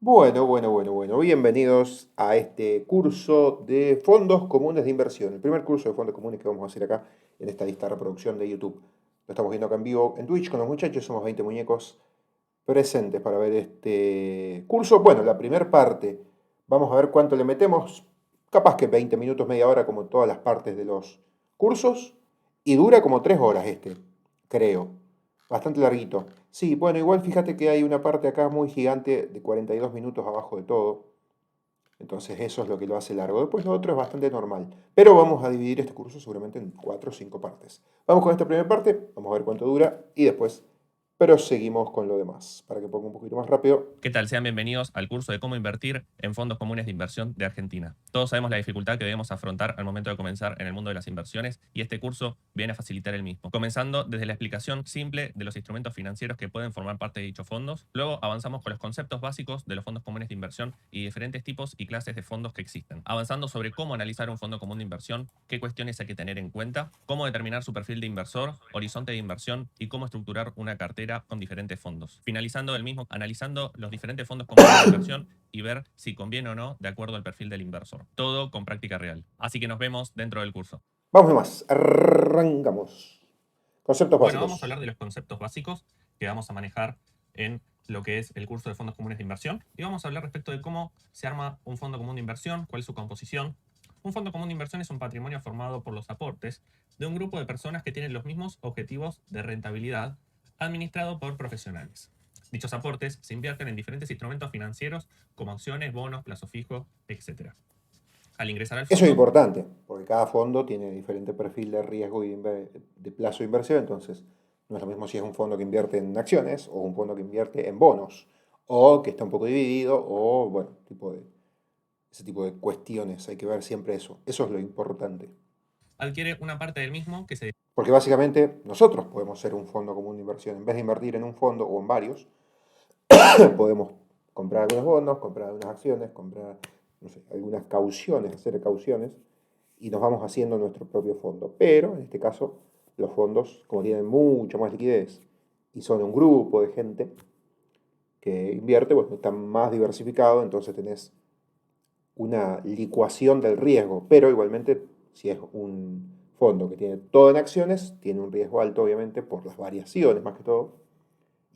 Bueno. Bienvenidos a este curso de fondos comunes de inversión. El primer curso de fondos comunes que vamos a hacer acá en esta lista de reproducción de YouTube. Lo estamos viendo acá en vivo en Twitch con los muchachos. Somos 20 muñecos presentes para ver este curso. Bueno, la primera parte. Vamos a ver cuánto le metemos. Capaz que 20 minutos, media hora, como todas las partes de los cursos. Y dura como 3 horas este, creo. Bastante larguito. Sí, bueno, igual fíjate que hay una parte acá muy gigante de 42 minutos abajo de todo. Entonces eso es lo que lo hace largo. Después lo otro es bastante normal. Pero vamos a dividir este curso seguramente en 4 o 5 partes. Vamos con esta primera parte, vamos a ver cuánto dura y después proseguimos con lo demás. Para que ponga un poquito más rápido. ¿Qué tal? Sean bienvenidos al curso de cómo invertir en fondos comunes de inversión de Argentina. Todos sabemos la dificultad que debemos afrontar al momento de comenzar en el mundo de las inversiones y este curso viene a facilitar el mismo. Comenzando desde la explicación simple de los instrumentos financieros que pueden formar parte de dichos fondos. Luego avanzamos con los conceptos básicos de los fondos comunes de inversión y diferentes tipos y clases de fondos que existen. Avanzando sobre cómo analizar un fondo común de inversión, qué cuestiones hay que tener en cuenta, cómo determinar su perfil de inversor, horizonte de inversión y cómo estructurar una cartera con diferentes fondos. Finalizando el mismo analizando los diferentes fondos comunes de inversión y ver si conviene o no de acuerdo al perfil del inversor. Todo con práctica real. Así que nos vemos dentro del curso. Vamos nomás, arrancamos. Conceptos Bueno, vamos a básicos. hablar de los conceptos básicos que vamos a manejar en lo que es el curso de fondos comunes de inversión y vamos a hablar respecto de cómo se arma un fondo común de inversión, cuál es su composición. Un fondo común de inversión es un patrimonio formado por los aportes de un grupo de personas que tienen los mismos objetivos de rentabilidad administrado por profesionales. Dichos aportes se invierten en diferentes instrumentos financieros como acciones, bonos, plazo fijo, etc. Al ingresar al Eso es fondo, importante, porque cada fondo tiene diferente perfil de riesgo y de plazo de inversión, entonces no es lo mismo si es un fondo que invierte en acciones o un fondo que invierte en bonos, o que está un poco dividido, o bueno, ese tipo de cuestiones, hay que ver siempre eso. Eso es lo importante. adquiere una parte del mismo que se Porque básicamente nosotros podemos ser un fondo común de inversión. En vez de invertir en un fondo o en varios, podemos comprar algunos bonos, comprar algunas acciones, comprar no sé, algunas cauciones, hacer cauciones, y nos vamos haciendo nuestro propio fondo. Pero en este caso, los fondos, como tienen mucho más liquidez y son un grupo de gente que invierte, pues están más diversificados, entonces tenés una licuación del riesgo, pero igualmente si es un fondo que tiene todo en acciones, tiene un riesgo alto obviamente por las variaciones más que todo,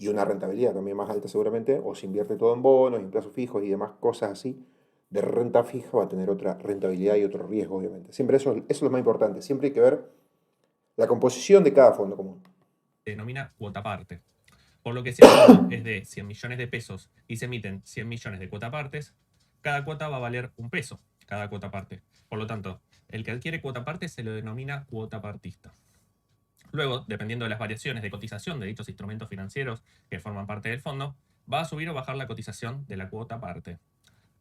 y una rentabilidad también más alta seguramente, o si invierte todo en bonos, en plazos fijos y demás cosas así, de renta fija va a tener otra rentabilidad y otro riesgo obviamente. Siempre eso es lo más importante, siempre hay que ver la composición de cada fondo común. denomina cuota parte. Por lo que si el fondo es de 100 millones de pesos y se emiten 100 millones de cuota partes, cada cuota va a valer un peso, cada cuota parte. Por lo tanto, el que adquiere cuota parte se lo denomina cuota partista. Luego, dependiendo de las variaciones de cotización de dichos instrumentos financieros que forman parte del fondo, va a subir o bajar la cotización de la cuota parte,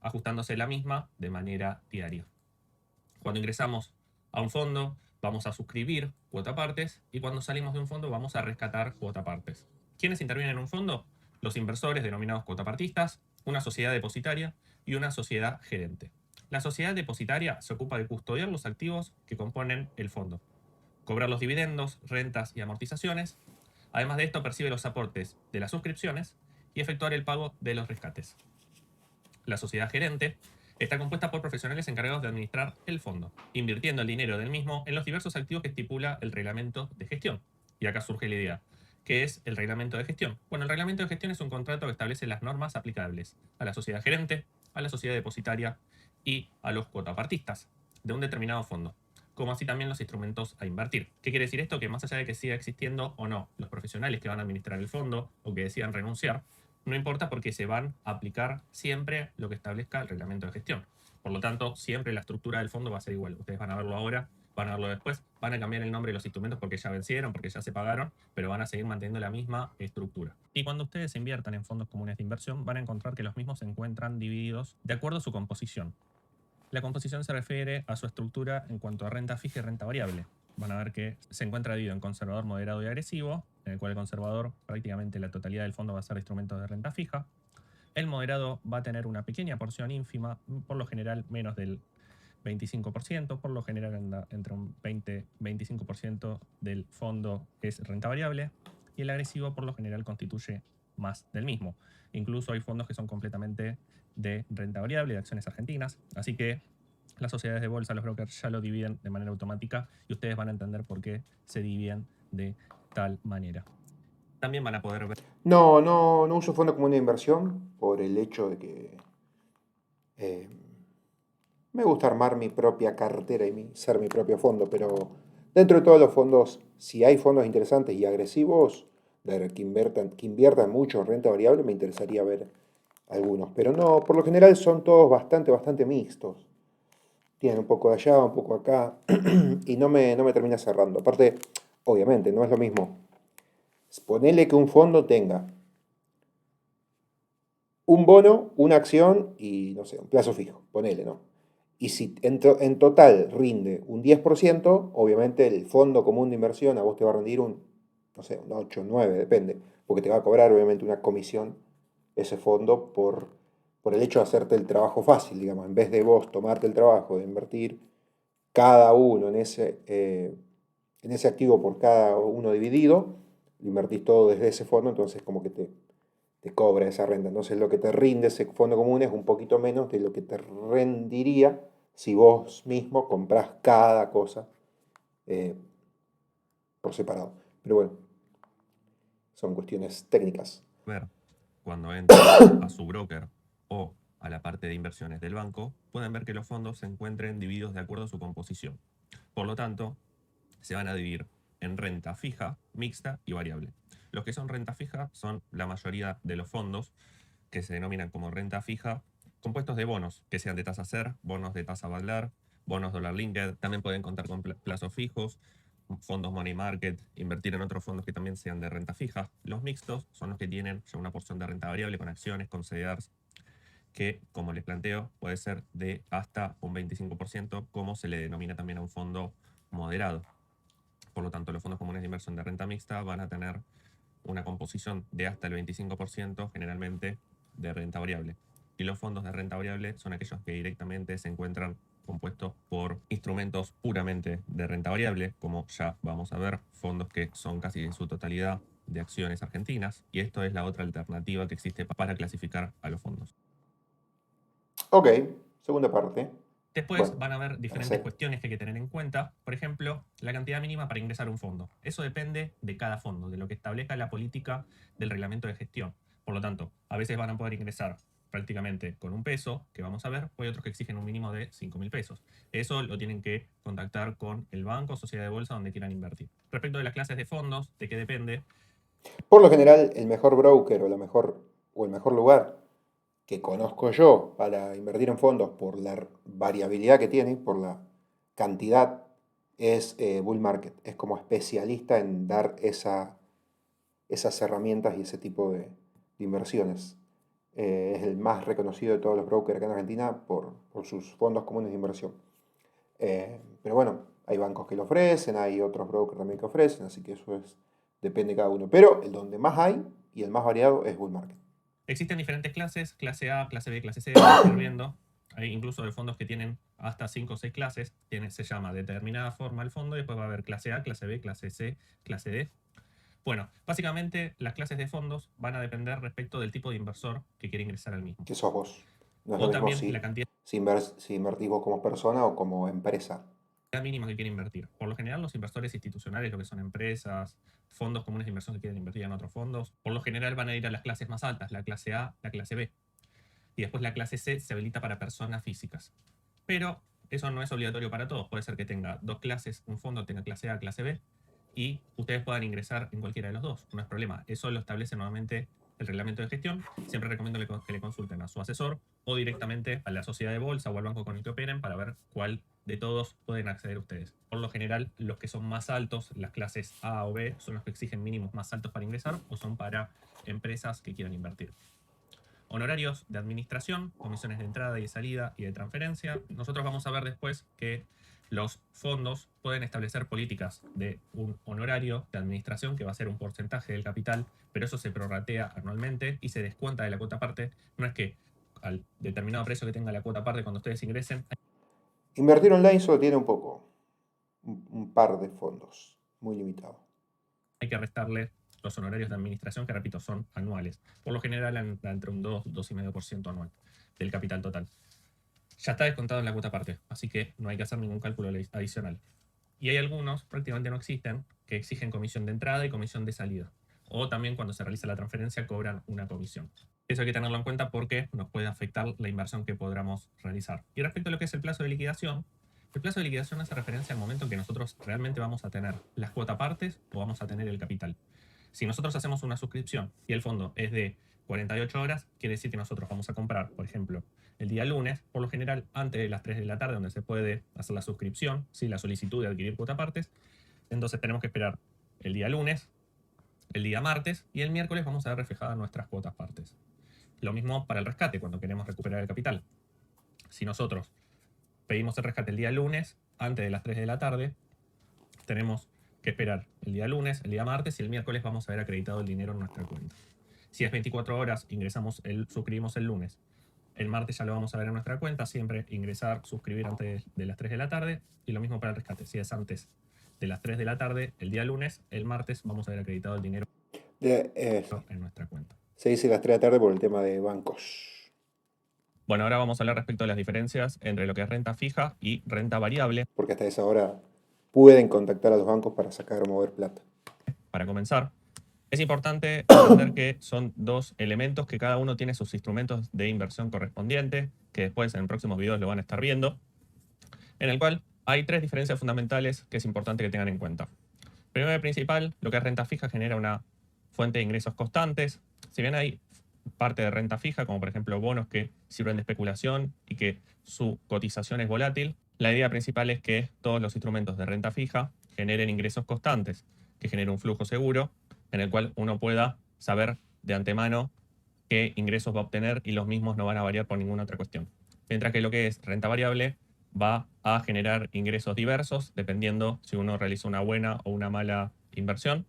ajustándose la misma de manera diaria. Cuando ingresamos a un fondo, vamos a suscribir cuota partes y cuando salimos de un fondo vamos a rescatar cuota partes. ¿Quiénes intervienen en un fondo? Los inversores denominados cuotapartistas, una sociedad depositaria y una sociedad gerente. La sociedad depositaria se ocupa de custodiar los activos que componen el fondo, cobrar los dividendos, rentas y amortizaciones. Además de esto, percibe los aportes de las suscripciones y efectuar el pago de los rescates. La sociedad gerente está compuesta por profesionales encargados de administrar el fondo, invirtiendo el dinero del mismo en los diversos activos que estipula el reglamento de gestión. Y acá surge la idea. ¿Qué es el reglamento de gestión? Bueno, el reglamento de gestión es un contrato que establece las normas aplicables a la sociedad gerente, a la sociedad depositaria y a los cuotapartistas de un determinado fondo, como así también los instrumentos a invertir. ¿Qué quiere decir esto? Que más allá de que siga existiendo o no los profesionales que van a administrar el fondo o que decidan renunciar, no importa porque se van a aplicar siempre lo que establezca el reglamento de gestión. Por lo tanto, siempre la estructura del fondo va a ser igual. Ustedes van a verlo ahora, van a verlo después, van a cambiar el nombre de los instrumentos porque ya vencieron, porque ya se pagaron, pero van a seguir manteniendo la misma estructura. Y cuando ustedes inviertan en fondos comunes de inversión, van a encontrar que los mismos se encuentran divididos de acuerdo a su composición. La composición se refiere a su estructura en cuanto a renta fija y renta variable. Van a ver que se encuentra dividido en conservador, moderado y agresivo, en el cual el conservador prácticamente la totalidad del fondo va a ser instrumentos de renta fija. El moderado va a tener una pequeña porción ínfima, por lo general menos del 25%, por lo general entre un 20-25% del fondo es renta variable, y el agresivo por lo general constituye más del mismo. Incluso hay fondos que son completamente de renta variable de acciones argentinas. Así que las sociedades de bolsa, los brokers ya lo dividen de manera automática y ustedes van a entender por qué se dividen de tal manera. También van a poder ver. No uso fondo común de inversión por el hecho de que me gusta armar mi propia cartera y ser mi propio fondo, pero dentro de todos los fondos, si hay fondos interesantes y agresivos que inviertan mucho en renta variable, me interesaría ver algunos. Pero no, por lo general son todos bastante mixtos. Tienen un poco de allá, un poco acá, y no me termina cerrando. Aparte, obviamente, no es lo mismo. Ponele que un fondo tenga un bono, una acción y, no sé, un plazo fijo, ponele, ¿no? Y si en total rinde un 10%, obviamente el fondo común de inversión a vos te va a rendir un, no sé, un 8, 9, depende, porque te va a cobrar obviamente una comisión ese fondo por el hecho de hacerte el trabajo fácil, digamos, en vez de vos tomarte el trabajo de invertir cada uno en ese activo por cada uno dividido, lo invertís todo desde ese fondo, entonces como que te cobra esa renta. Entonces lo que te rinde ese fondo común es un poquito menos de lo que te rendiría si vos mismo comprás cada cosa eh, por separado. Pero bueno, son cuestiones técnicas. Ver cuando entran a su broker o a la parte de inversiones del banco, pueden ver que los fondos se encuentren divididos de acuerdo a su composición. Por lo tanto, se van a dividir en renta fija, mixta y variable. Los que son renta fija son la mayoría de los fondos que se denominan como renta fija, compuestos de bonos, que sean de tasa SER, bonos de tasa Badlar, bonos dólar linked, también pueden contar con plazos fijos, fondos money market, invertir en otros fondos que también sean de renta fija. Los mixtos son los que tienen ya una porción de renta variable con acciones, con CDRs, que, como les planteo, puede ser de hasta un 25%, como se le denomina también a un fondo moderado. Por lo tanto, los fondos comunes de inversión de renta mixta van a tener una composición de hasta el 25% generalmente de renta variable. Y los fondos de renta variable son aquellos que directamente se encuentran compuestos por instrumentos puramente de renta variable, como ya vamos a ver, fondos que son casi en su totalidad de acciones argentinas, y esto es la otra alternativa que existe para clasificar a los fondos. Ok, segunda parte. Después Bueno, van a haber para diferentes hacer. cuestiones que hay que tener en cuenta. Por ejemplo, la cantidad mínima para ingresar a un fondo. Eso depende de cada fondo, de lo que establezca la política del reglamento de gestión. Por lo tanto, a veces van a poder ingresar prácticamente con un peso, que vamos a ver, o hay otros que exigen un mínimo de 5.000 pesos. Eso lo tienen que contactar con el banco o sociedad de bolsa donde quieran invertir. Respecto de las clases de fondos, ¿de qué depende? Por lo general, el mejor broker o el mejor lugar que conozco yo para invertir en fondos por la variabilidad que tiene, por la cantidad, es Bull Market. Es como especialista en dar esas herramientas y ese tipo de inversiones. Es el más reconocido de todos los brokers acá en Argentina por sus fondos comunes de inversión. Pero bueno, hay bancos que lo ofrecen, hay otros brokers también que ofrecen, así que depende de cada uno. Pero el donde más hay y el más variado es Bull Market. Existen diferentes clases, clase A, clase B, clase C, vamos a ir viendo. Hay incluso de fondos que tienen hasta 5 o 6 clases. Se llama determinada forma el fondo y después va a haber clase A, clase B, clase C, clase D. Bueno, básicamente las clases de fondos van a depender respecto del tipo de inversor que quiere ingresar al mismo. Que sos vos. No es lo O mismo también la cantidad si invertís vos como persona o como empresa. mínima que quiere invertir. Por lo general, los inversores institucionales, lo que son empresas, fondos comunes de inversión que quieren invertir en otros fondos, por lo general van a ir a las clases más altas, la clase A, la clase B. Y después la clase C se habilita para personas físicas. Pero eso no es obligatorio para todos. Puede ser que tenga dos clases, un fondo tenga clase A, clase B, y ustedes puedan ingresar en cualquiera de los dos. No es problema. Eso lo establece nuevamente el reglamento de gestión. Siempre recomiendo que le consulten a su asesor o directamente a la sociedad de bolsa o al banco con el que operen para ver cuál de todos pueden acceder ustedes. Por lo general, los que son más altos, las clases A o B, son los que exigen mínimos más altos para ingresar o son para empresas que quieran invertir. Honorarios de administración, comisiones de entrada y de salida y de transferencia. Nosotros vamos a ver después que los fondos pueden establecer políticas de un honorario de administración que va a ser un porcentaje del capital, pero eso se prorratea anualmente y se descuenta de la cuota parte. No es que al determinado precio que tenga la cuota parte cuando ustedes ingresen, Invertir online solo tiene un par de fondos, muy limitado. hay que restarle los honorarios de administración, que repito, son anuales. Por lo general, entre un 2, 2,5% anual. del capital total. Ya está descontado en la cuota aparte, así que no hay que hacer ningún cálculo adicional. Y hay algunos, prácticamente no existen, que exigen comisión de entrada y comisión de salida. O también cuando se realiza la transferencia cobran una comisión. Eso hay que tenerlo en cuenta porque nos puede afectar la inversión que podamos realizar. Y respecto a lo que es el plazo de liquidación, el plazo de liquidación hace referencia al momento en que nosotros realmente vamos a tener las cuotas partes o vamos a tener el capital. Si nosotros hacemos una suscripción y el fondo es de 48 horas, quiere decir que nosotros vamos a comprar, por ejemplo, el día lunes, por lo general antes de las 3 de la tarde, donde se puede hacer la suscripción, ¿sí? La solicitud de adquirir cuota partes. Entonces tenemos que esperar el día lunes, el día martes y el miércoles vamos a ver reflejadas nuestras cuotas partes. Lo mismo para el rescate, cuando queremos recuperar el capital. Si nosotros pedimos el rescate el día lunes, antes de las 3 de la tarde, tenemos que esperar el día lunes, el día martes y el miércoles vamos a ver acreditado el dinero en nuestra cuenta. Si es 24 horas, suscribimos el lunes. El martes ya lo vamos a ver en nuestra cuenta, siempre ingresar, suscribir antes de las 3 de la tarde y lo mismo para el rescate. Si es antes de las 3 de la tarde, el día lunes, el martes vamos a ver acreditado el dinero en nuestra cuenta. Se dice las 3 de la tarde por el tema de bancos. Bueno, ahora vamos a hablar respecto de las diferencias entre lo que es renta fija y renta variable. Porque hasta esa hora pueden contactar a los bancos para sacar o mover plata. Para comenzar, es importante entender que son dos elementos que cada uno tiene sus instrumentos de inversión correspondiente, que después en próximos videos lo van a estar viendo, en el cual hay 3 diferencias fundamentales que es importante que tengan en cuenta. Primero y principal, lo que es renta fija genera una fuente de ingresos constantes. Si bien hay parte de renta fija, como por ejemplo bonos que sirven de especulación y que su cotización es volátil, la idea principal es que todos los instrumentos de renta fija generen ingresos constantes, que generen un flujo seguro en el cual uno pueda saber de antemano qué ingresos va a obtener y los mismos no van a variar por ninguna otra cuestión. Mientras que lo que es renta variable va a generar ingresos diversos dependiendo si uno realiza una buena o una mala inversión,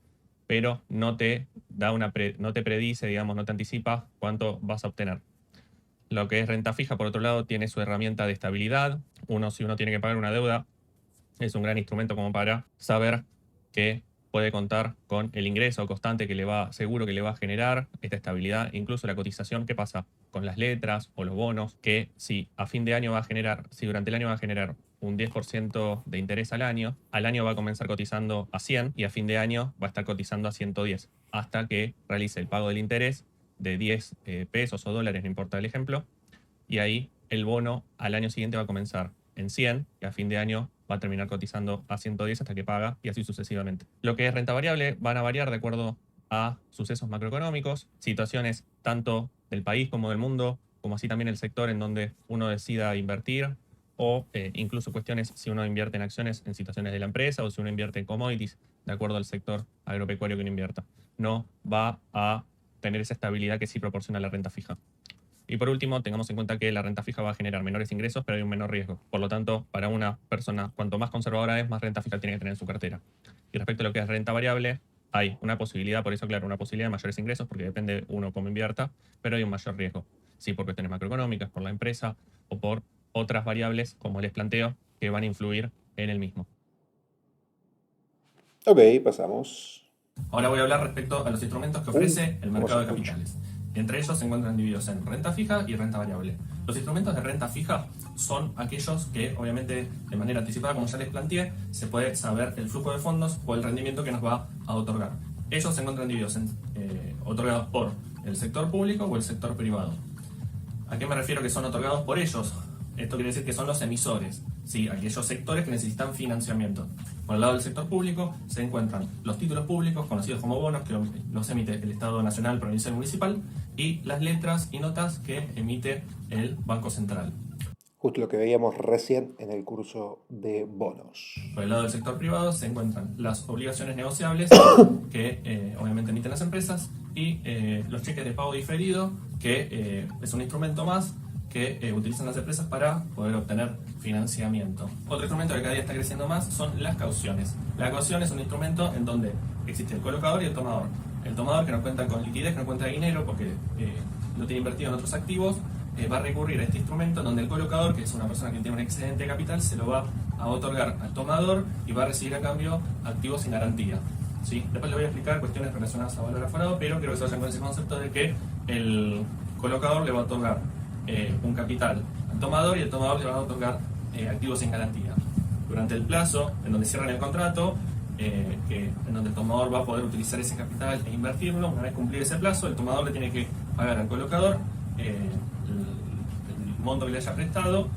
pero no te predice, digamos, no te anticipa cuánto vas a obtener. Lo que es renta fija, por otro lado, tiene su herramienta de estabilidad. Si uno tiene que pagar una deuda, es un gran instrumento como para saber que puede contar con el ingreso constante seguro que le va a generar esta estabilidad. Incluso la cotización, ¿qué pasa con las letras o los bonos? Que si durante el año va a generar un 10% de interés al año va a comenzar cotizando a 100 y a fin de año va a estar cotizando a 110 hasta que realice el pago del interés de 10 pesos o dólares, no importa el ejemplo, y ahí el bono al año siguiente va a comenzar en 100 y a fin de año va a terminar cotizando a 110 hasta que paga y así sucesivamente. Lo que es renta variable van a variar de acuerdo a sucesos macroeconómicos, situaciones tanto del país como del mundo, como así también el sector en donde uno decida invertir o incluso cuestiones si uno invierte en acciones en situaciones de la empresa o si uno invierte en commodities de acuerdo al sector agropecuario que uno invierta. No va a tener esa estabilidad que sí proporciona la renta fija. Y por último, tengamos en cuenta que la renta fija va a generar menores ingresos, pero hay un menor riesgo. Por lo tanto, para una persona, cuanto más conservadora es, más renta fija tiene que tener en su cartera. Y respecto a lo que es renta variable, hay una posibilidad, por eso claro, una posibilidad de mayores ingresos, porque depende uno cómo invierta, pero hay un mayor riesgo. Sí, por cuestiones macroeconómicas, por la empresa o por otras variables, como les planteo, que van a influir en el mismo. Ok, pasamos. Ahora voy a hablar respecto a los instrumentos que ofrece el mercado de capitales. Entre ellos se encuentran divididos en renta fija y renta variable. Los instrumentos de renta fija son aquellos que, obviamente, de manera anticipada, como ya les planteé, se puede saber el flujo de fondos o el rendimiento que nos va a otorgar. Ellos se encuentran divididos otorgados por el sector público o el sector privado. ¿A qué me refiero que son otorgados por ellos? Esto quiere decir que son los emisores, ¿sí? Aquellos sectores que necesitan financiamiento. Por el lado del sector público se encuentran los títulos públicos, conocidos como bonos, que los emite el Estado Nacional, Provincial y Municipal, y las letras y notas que emite el Banco Central. Justo lo que veíamos recién en el curso de bonos. Por el lado del sector privado se encuentran las obligaciones negociables que obviamente emiten las empresas y los cheques de pago diferido, que es un instrumento más que utilizan las empresas para poder obtener financiamiento. Otro instrumento que cada día está creciendo más son las cauciones. La caución es un instrumento en donde existe el colocador y el tomador. El tomador, que no cuenta con liquidez, que no cuenta dinero porque lo tiene invertido en otros activos, va a recurrir a este instrumento en donde el colocador, que es una persona que tiene un excedente de capital, se lo va a otorgar al tomador y va a recibir a cambio activos sin garantía. ¿Sí? Después le voy a explicar cuestiones relacionadas a valor aforado, pero quiero que se vayan con ese concepto de que el colocador le va a otorgar un capital al tomador y el tomador le va a otorgar activos en garantía. Durante el plazo en donde cierran el contrato, en donde el tomador va a poder utilizar ese capital e invertirlo, una vez cumplido ese plazo, el tomador le tiene que pagar al colocador el monto que le haya prestado,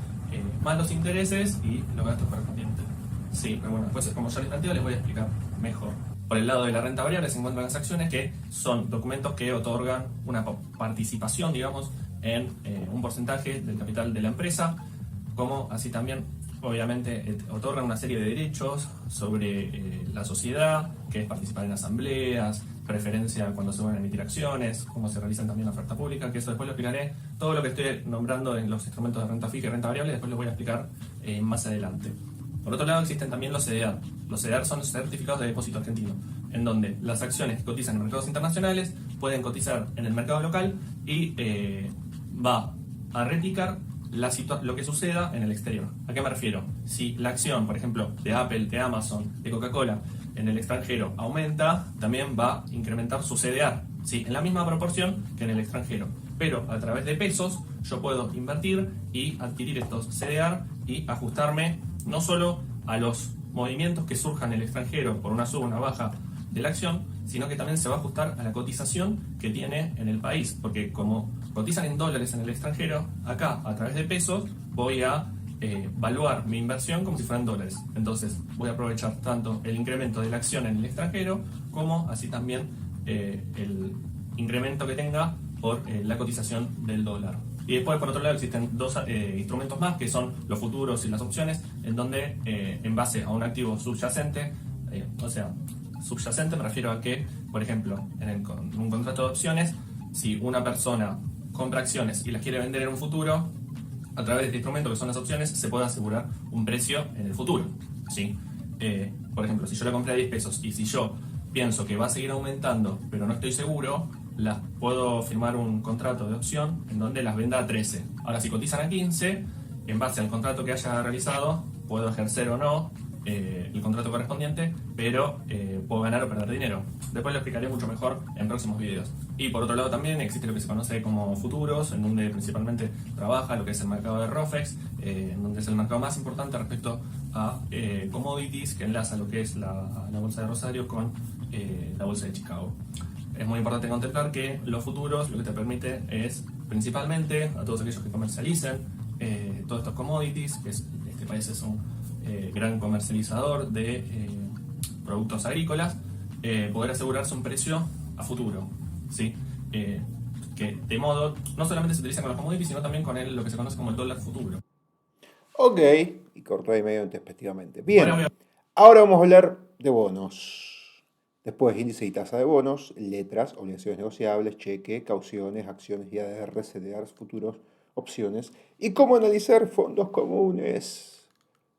más los intereses y los gastos correspondientes. Sí, pero bueno, después como ya les planteo, les voy a explicar mejor. Por el lado de la renta variable se encuentran las acciones, que son documentos que otorgan una participación, digamos, en un porcentaje del capital de la empresa, como así también, obviamente, otorgan una serie de derechos sobre la sociedad, que es participar en asambleas, preferencia cuando se van a emitir acciones, cómo se realizan también la oferta pública, que eso después lo explicaré. Todo lo que estoy nombrando en los instrumentos de renta fija y renta variable, después lo voy a explicar más adelante. Por otro lado, existen también los CDR. Los CDR son certificados de depósito argentino, en donde las acciones que cotizan en mercados internacionales pueden cotizar en el mercado local y va a replicar lo que suceda en el exterior. ¿A qué me refiero? Si la acción, por ejemplo, de Apple, de Amazon, de Coca-Cola en el extranjero aumenta, también va a incrementar su CDR, ¿sí? En la misma proporción que en el extranjero. Pero a través de pesos yo puedo invertir y adquirir estos CDR y ajustarme no solo a los movimientos que surjan en el extranjero por una suba o una baja de la acción, sino que también se va a ajustar a la cotización que tiene en el país, porque como cotizan en dólares en el extranjero, acá a través de pesos voy a valuar mi inversión como si fueran dólares. Entonces voy a aprovechar tanto el incremento de la acción en el extranjero como así también el incremento que tenga por la cotización del dólar. Y después, por otro lado, existen dos instrumentos más, que son los futuros y las opciones, en donde, en base a un activo subyacente, subyacente me refiero a que, por ejemplo, en un contrato de opciones, si una persona compra acciones y las quiere vender en un futuro, a través de este instrumento, que son las opciones, se puede asegurar un precio en el futuro, ¿sí? Por ejemplo, si yo la compré a 10 pesos y si yo pienso que va a seguir aumentando, pero no estoy seguro, las puedo firmar un contrato de opción en donde las venda a 13. Ahora, si cotizan a 15, en base al contrato que haya realizado, puedo ejercer o no el contrato correspondiente, pero puedo ganar o perder dinero. Después lo explicaré mucho mejor en próximos videos. Y por otro lado también existe lo que se conoce como futuros, en donde principalmente trabaja lo que es el mercado de ROFEX, en donde es el mercado más importante respecto a commodities, que enlaza lo que es la bolsa de Rosario con la bolsa de Chicago. Es muy importante contemplar que los futuros lo que te permite es, principalmente, a todos aquellos que comercialicen todos estos commodities, que este país es un gran comercializador de productos agrícolas, poder asegurarse un precio a futuro, ¿sí? Que de modo, no solamente se utiliza con los commodities, sino también con lo que se conoce como el dólar futuro. Ok, y cortó ahí medio intempestivamente. Bien, ahora vamos a hablar de bonos. Después, índice y tasa de bonos, letras, obligaciones negociables, cheque, cauciones, acciones, IADR, CDRs, futuros, opciones y cómo analizar fondos comunes.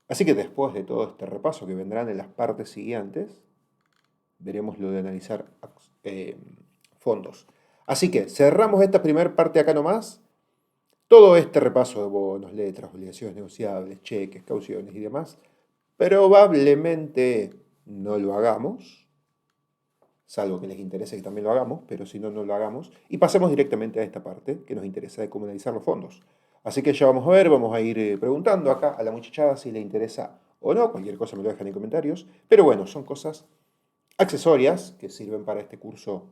Así que después de todo este repaso que vendrán en las partes siguientes, veremos lo de analizar fondos. Así que cerramos esta primera parte acá nomás. Todo este repaso de bonos, letras, obligaciones negociables, cheques, cauciones y demás, probablemente no lo hagamos, salvo que les interese que también lo hagamos, pero si no, no lo hagamos, y pasemos directamente a esta parte que nos interesa de cómo analizar los fondos. Así que ya vamos a ver, vamos a ir preguntando acá a la muchachada si le interesa o no, cualquier cosa me lo dejan en comentarios, pero bueno, son cosas accesorias que sirven para este curso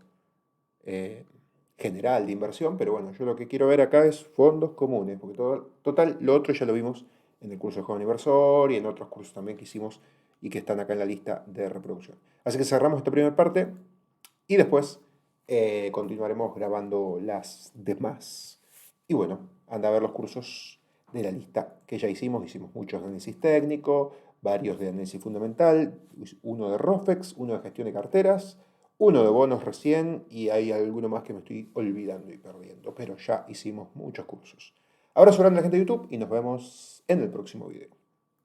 general de inversión, pero bueno, yo lo que quiero ver acá es fondos comunes, porque total, lo otro ya lo vimos en el curso de Joven Inversor y en otros cursos también que hicimos y que están acá en la lista de reproducción. Así que cerramos esta primera parte y después continuaremos grabando las demás. Y bueno, anda a ver los cursos de la lista que ya hicimos muchos de análisis técnico, varios de análisis fundamental, uno de ROFEX, uno de gestión de carteras, uno de bonos recién y hay alguno más que me estoy olvidando y perdiendo, pero ya hicimos muchos cursos. Abrazo grande a la gente de YouTube y nos vemos en el próximo video.